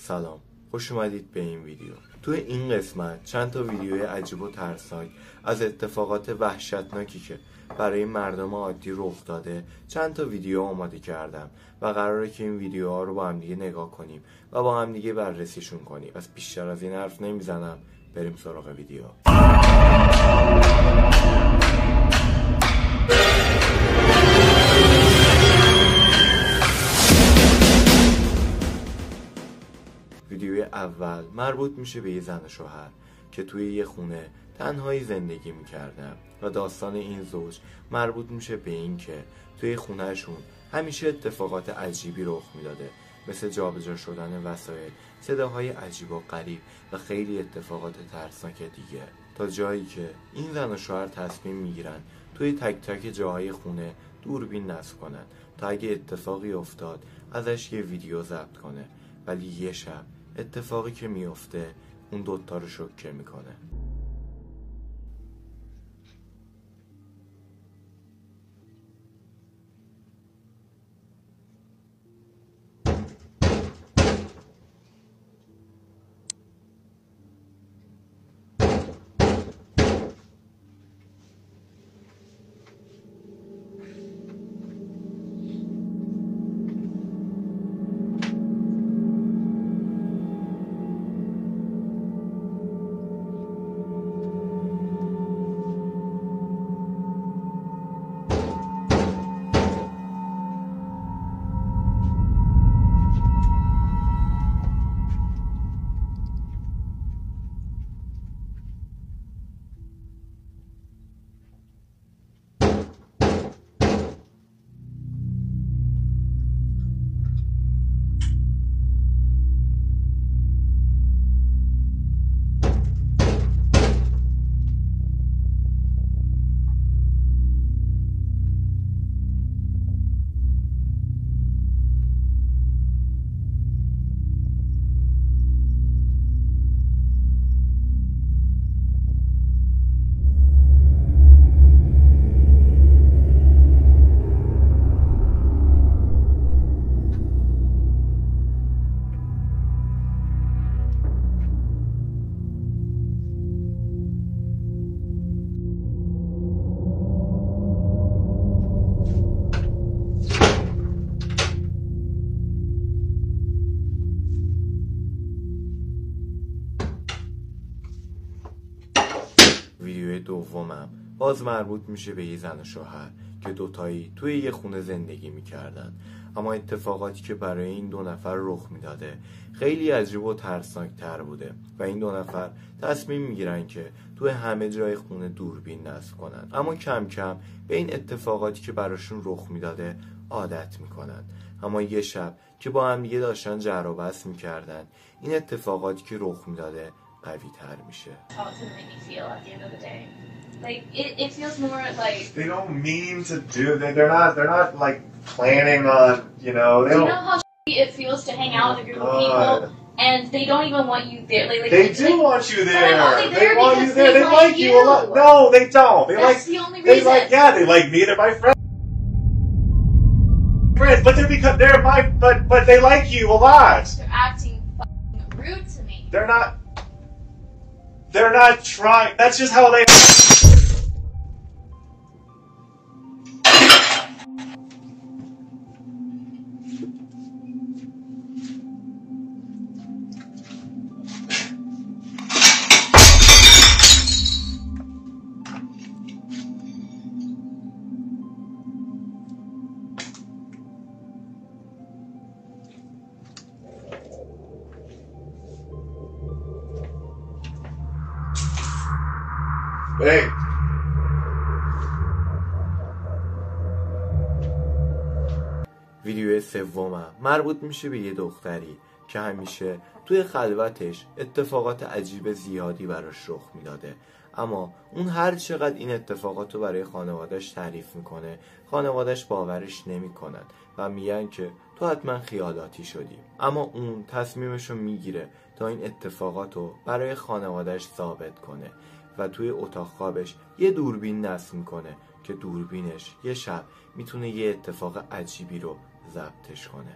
سلام، خوش اومدید به این ویدیو. توی این قسمت چند تا ویدیوی عجیب و ترسناک از اتفاقات وحشتناکی که برای مردم عادی رخ داده چند تا ویدیو آماده کردم و قراره که این ویدیوها رو با هم دیگه نگاه کنیم و با هم دیگه بررسیشون کنیم. پس بیشتر از این حرف نمیزنم، بریم سراغ ویدیو. ویدیوی اول مربوط میشه به یه زن و شوهر که توی یه خونه تنهایی زندگی میکردن و داستان این زوج مربوط میشه به این که توی خونهشون همیشه اتفاقات عجیبی رخ میداده، مثل جابجا شدن وسایل، صداهای عجیب و غریب و خیلی اتفاقات ترسناک دیگه، تا جایی که این زن و شوهر تصمیم میگیرن توی تک تک جاهای خونه دوربین نصب کنن تا اگه اتفاقی افتاد ازش یه ویدیو ضبط کنه. ولی یه شب اتفاقی که میفته اون دوتا رو شوکه میکنه. ویدیو دومم باز مربوط میشه به یه زن و شوهر که دوتایی توی یه خونه زندگی میکردن، اما اتفاقاتی که برای این دو نفر رخ میداده خیلی عجیب و ترسناک تر بوده و این دو نفر تصمیم میگیرن که توی همه جای خونه دوربین نصب کنن، اما کم کم به این اتفاقاتی که براشون رخ میداده عادت میکنن. اما یه شب که با هم دیگه داشتن جر و بحث میکردن این اتفاقاتی که رخ میداده قوی تر میشه. Like it feels more like they don't mean to do. They're not like planning on, you know. They do you don't. know how it feels to hang out with a group of people and they don't even want you there? Like they do want you there. But I'm only there they want you there. They like you a lot. No, they don't. They That's like. The only they reason. like. Yeah, they like me. They're my friends. But they're my. But they like you a lot. They're acting fucking rude to me. They're not. They're not trying. That's just how they. Hey. ویدیو سومم مربوط میشه به یه دختری که همیشه توی خلوتش اتفاقات عجیب زیادی براش رخ میداده، اما اون هر چقدر این اتفاقات رو برای خانواده‌اش تعریف میکنه خانواده‌اش باورش نمیکنن و میگن که تو حتما خیالاتی شدی. اما اون تصمیمش رو میگیره تا این اتفاقات رو برای خانواده‌اش ثابت کنه و توی اتاق خوابش یه دوربین نصب میکنه که دوربینش یه شب میتونه یه اتفاق عجیبی رو ضبطش کنه.